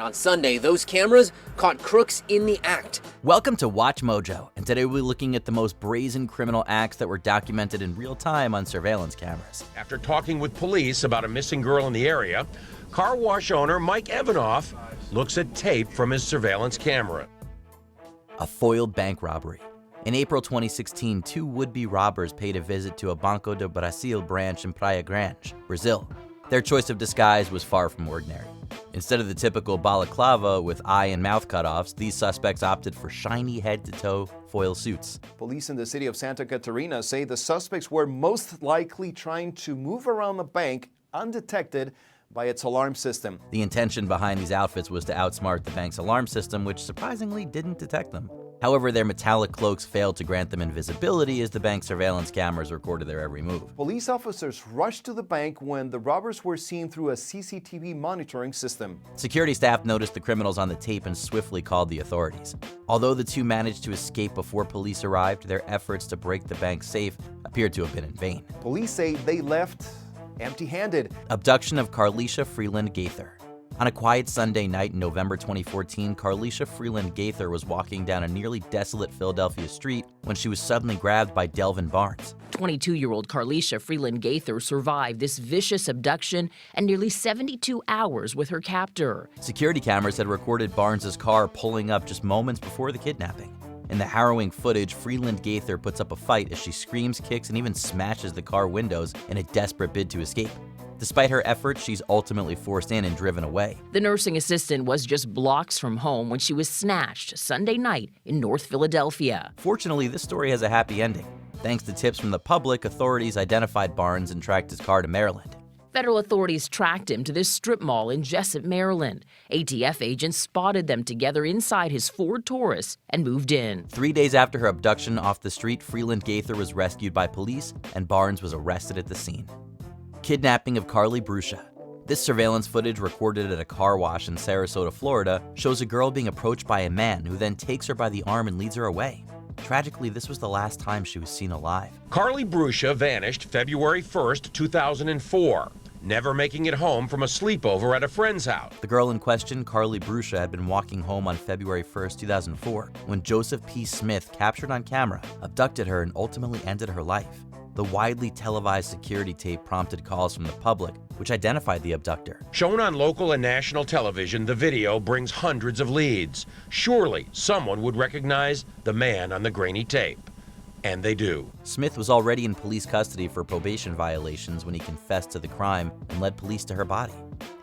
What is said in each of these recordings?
And on Sunday, those cameras caught crooks in the act. Welcome to Watch Mojo, and today we'll be looking at the most brazen criminal acts that were documented in real time on surveillance cameras. After talking with police about a missing girl in the area, car wash owner Mike Evanoff looks at tape from his surveillance camera. A foiled bank robbery. In April 2016, two would-be robbers paid a visit to a Banco do Brasil branch in Praia Grande, Brazil. Their choice of disguise was far from ordinary. Instead of the typical balaclava with eye and mouth cutoffs, these suspects opted for shiny head-to-toe foil suits. Police in the city of Santa Catarina say the suspects were most likely trying to move around the bank undetected by its alarm system. The intention behind these outfits was to outsmart the bank's alarm system, which surprisingly didn't detect them. However, their metallic cloaks failed to grant them invisibility as the bank's surveillance cameras recorded their every move. Police officers rushed to the bank when the robbers were seen through a CCTV monitoring system. Security staff noticed the criminals on the tape and swiftly called the authorities. Although the two managed to escape before police arrived, their efforts to break the bank's safe appeared to have been in vain. Police say they left empty-handed. Abduction of Carlisha Freeland Gaither. On a quiet Sunday night in November 2014, Carlisha Freeland Gaither was walking down a nearly desolate Philadelphia street when she was suddenly grabbed by Delvin Barnes. 22-year-old Carlisha Freeland Gaither survived this vicious abduction and nearly 72 hours with her captor. Security cameras had recorded Barnes' car pulling up just moments before the kidnapping. In the harrowing footage, Freeland Gaither puts up a fight as she screams, kicks, and even smashes the car windows in a desperate bid to escape. Despite her efforts, she's ultimately forced in and driven away. The nursing assistant was just blocks from home when she was snatched Sunday night in North Philadelphia. Fortunately, this story has a happy ending. Thanks to tips from the public, authorities identified Barnes and tracked his car to Maryland. Federal authorities tracked him to this strip mall in Jessup, Maryland. ATF agents spotted them together inside his Ford Taurus and moved in. 3 days after her abduction off the street, Freeland Gaither was rescued by police and Barnes was arrested at the scene. Kidnapping of Carly Bruscia. This surveillance footage recorded at a car wash in Sarasota, Florida, shows a girl being approached by a man who then takes her by the arm and leads her away. Tragically, this was the last time she was seen alive. Carly Bruscia vanished February 1st, 2004, never making it home from a sleepover at a friend's house. The girl in question, Carly Bruscia, had been walking home on February 1st, 2004, when Joseph P. Smith, captured on camera, abducted her and ultimately ended her life. The widely televised security tape prompted calls from the public, which identified the abductor. Shown on local and national television, the video brings hundreds of leads. Surely someone would recognize the man on the grainy tape. And they do. Smith was already in police custody for probation violations when he confessed to the crime and led police to her body.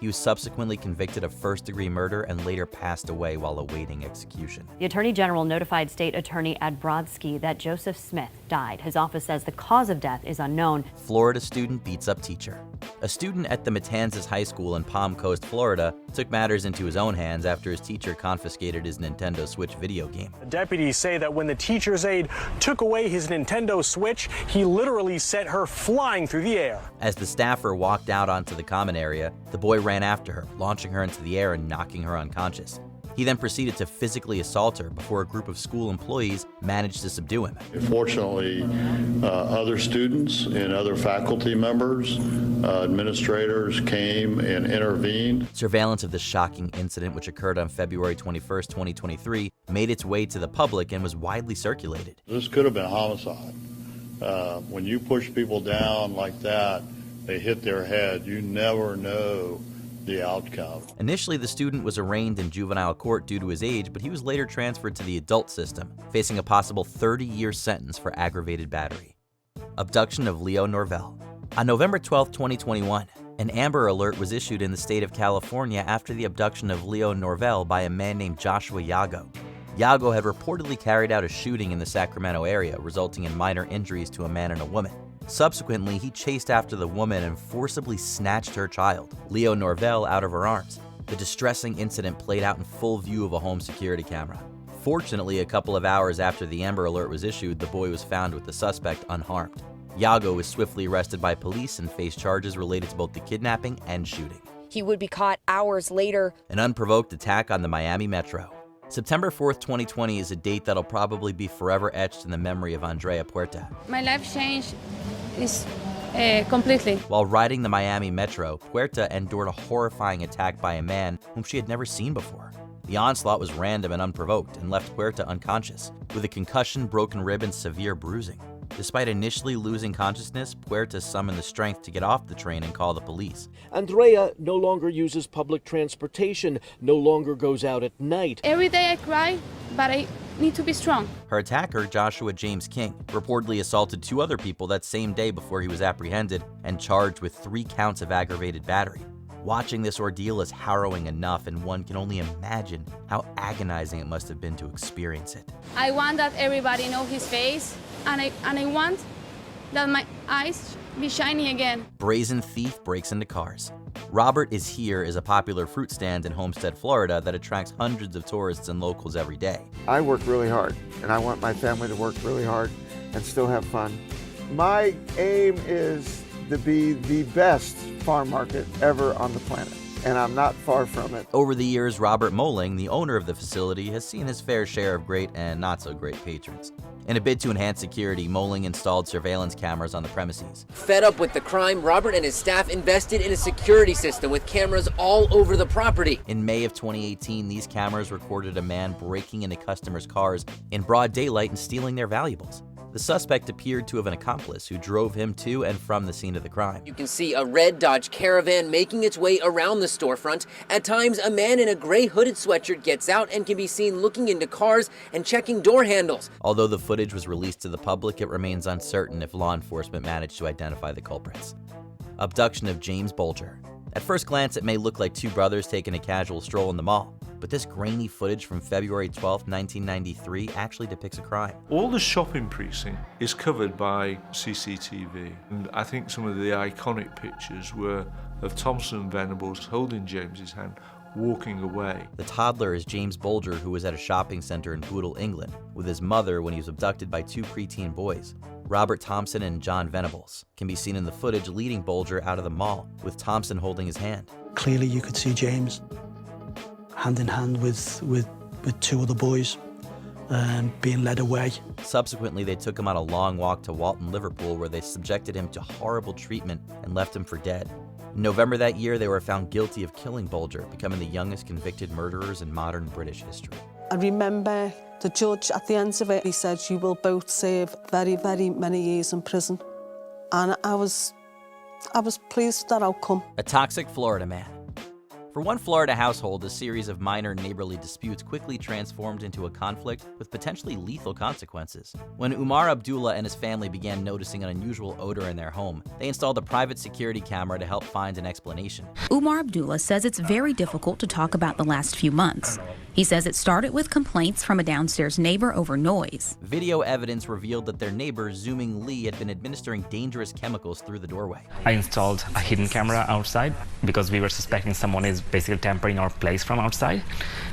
He was subsequently convicted of first-degree murder and later passed away while awaiting execution. The Attorney General notified State Attorney Ed Brodsky that Joseph Smith died. His office says the cause of death is unknown. Florida student beats up teacher. A student at the Matanzas High School in Palm Coast, Florida, took matters into his own hands after his teacher confiscated his Nintendo Switch video game. Deputies say that when the teacher's aide took away his Nintendo Switch, he literally sent her flying through the air. As the staffer walked out onto the common area, the boy ran after her, launching her into the air and knocking her unconscious. He then proceeded to physically assault her before a group of school employees managed to subdue him. Fortunately, other students and other faculty members, administrators came and intervened. Surveillance of the shocking incident, which occurred on February 21, 2023, made its way to the public and was widely circulated. This could have been a homicide. When you push people down like that, they hit their head. You never know the outcome. Initially, the student was arraigned in juvenile court due to his age, but he was later transferred to the adult system, facing a possible 30-year sentence for aggravated battery. Abduction of Leo Norvell. On November 12, 2021, an Amber Alert was issued in the state of California after the abduction of Leo Norvell by a man named Joshua Yago. Yago had reportedly carried out a shooting in the Sacramento area, resulting in minor injuries to a man and a woman. Subsequently, he chased after the woman and forcibly snatched her child, Leo Norvell, out of her arms. The distressing incident played out in full view of a home security camera. Fortunately, a couple of hours after the Amber Alert was issued, the boy was found with the suspect unharmed. Yago was swiftly arrested by police and faced charges related to both the kidnapping and shooting. He would be caught hours later. An unprovoked attack on the Miami Metro. September 4th, 2020 is a date that'll probably be forever etched in the memory of Andrea Puerta. My life changed. It's completely. While riding the Miami Metro, Puerta endured a horrifying attack by a man whom she had never seen before. The onslaught was random and unprovoked and left Puerta unconscious, with a concussion, broken rib, and severe bruising. Despite initially losing consciousness, Puerta summoned the strength to get off the train and call the police. Andrea no longer uses public transportation, no longer goes out at night. Every day I cry, but I need to be strong. Her attacker, Joshua James King, reportedly assaulted 2 other people that same day before he was apprehended and charged with 3 counts of aggravated battery. Watching this ordeal is harrowing enough, and one can only imagine how agonizing it must have been to experience it. I want that everybody know his face, and I want that my eyes be shiny again. Brazen thief breaks into cars. Robert is Here is a popular fruit stand in Homestead, Florida that attracts hundreds of tourists and locals every day. I work really hard, and I want my family to work really hard and still have fun. My aim is to be the best farm market ever on the planet, and I'm not far from it. Over the years, Robert Moling, the owner of the facility, has seen his fair share of great and not so great patrons. In a bid to enhance security, Moling installed surveillance cameras on the premises. Fed up with the crime, Robert and his staff invested in a security system with cameras all over the property. In May of 2018, these cameras recorded a man breaking into customers' cars in broad daylight and stealing their valuables. The suspect appeared to have an accomplice who drove him to and from the scene of the crime. You can see a red Dodge Caravan making its way around the storefront. At times, a man in a gray hooded sweatshirt gets out and can be seen looking into cars and checking door handles. Although the footage was released to the public, it remains uncertain if law enforcement managed to identify the culprits. Abduction of James Bulger. At first glance, it may look like 2 brothers taking a casual stroll in the mall, but this grainy footage from February 12, 1993 actually depicts a crime. All the shopping precinct is covered by CCTV, and I think some of the iconic pictures were of Thompson and Venables holding James's hand, walking away. The toddler is James Bulger, who was at a shopping center in Bootle, England, with his mother when he was abducted by 2 preteen boys. Robert Thompson and John Venables can be seen in the footage leading Bulger out of the mall, with Thompson holding his hand. Clearly you could see James hand in hand with 2 other boys being led away. Subsequently, they took him on a long walk to Walton, Liverpool, where they subjected him to horrible treatment and left him for dead. In November that year, they were found guilty of killing Bulger, becoming the youngest convicted murderers in modern British history. I remember the judge at the end of it, he said, "You will both serve very, very many years in prison." And I was pleased with that outcome. A toxic Florida man. For one Florida household, a series of minor neighborly disputes quickly transformed into a conflict with potentially lethal consequences. When Umar Abdullah and his family began noticing an unusual odor in their home, they installed a private security camera to help find an explanation. Umar Abdullah says it's very difficult to talk about the last few months. He says it started with complaints from a downstairs neighbor over noise. Video evidence revealed that their neighbor, Zooming Lee, had been administering dangerous chemicals through the doorway. I installed a hidden camera outside because we were suspecting someone is basically tampering our place from outside.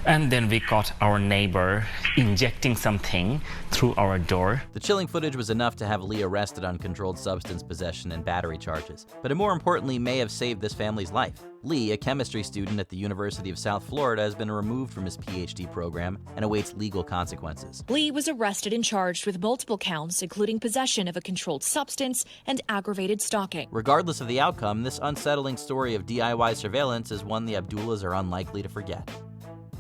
And then we caught our neighbor injecting something through our door. The chilling footage was enough to have Lee arrested on controlled substance possession and battery charges, but it more importantly may have saved this family's life. Lee, a chemistry student at the University of South Florida, has been removed from his PhD program and awaits legal consequences. Lee was arrested and charged with multiple counts, including possession of a controlled substance and aggravated stalking. Regardless of the outcome, this unsettling story of DIY surveillance is one the Abdullahs are unlikely to forget.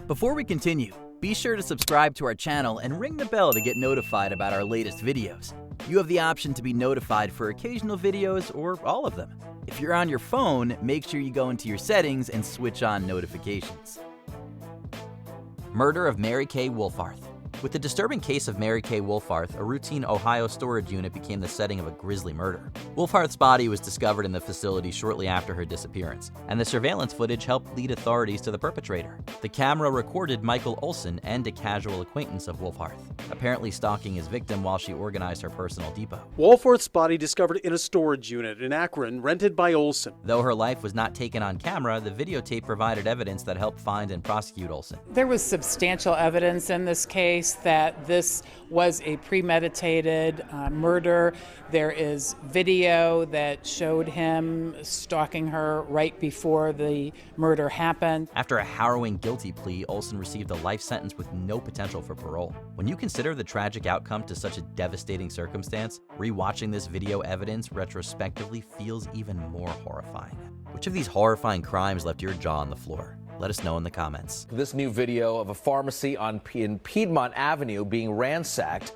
Before we continue, be sure to subscribe to our channel and ring the bell to get notified about our latest videos. You have the option to be notified for occasional videos or all of them. If you're on your phone, make sure you go into your settings and switch on notifications. Murder of Mary Kay Wolfarth. With the disturbing case of Mary Kay Wolfarth, a routine Ohio storage unit became the setting of a grisly murder. Wolfarth's body was discovered in the facility shortly after her disappearance, and the surveillance footage helped lead authorities to the perpetrator. The camera recorded Michael Olson and a casual acquaintance of Wolfarth, apparently stalking his victim while she organized her personal depot. Wolfarth's body discovered in a storage unit in Akron, rented by Olson. Though her life was not taken on camera, the videotape provided evidence that helped find and prosecute Olson. There was substantial evidence in this case suggests that this was a premeditated murder. There is video that showed him stalking her right before the murder happened. After a harrowing guilty plea, Olson received a life sentence with no potential for parole. When you consider the tragic outcome to such a devastating circumstance, rewatching this video evidence retrospectively feels even more horrifying. Which of these horrifying crimes left your jaw on the floor? Let us know in the comments. This new video of a pharmacy in Piedmont Avenue being ransacked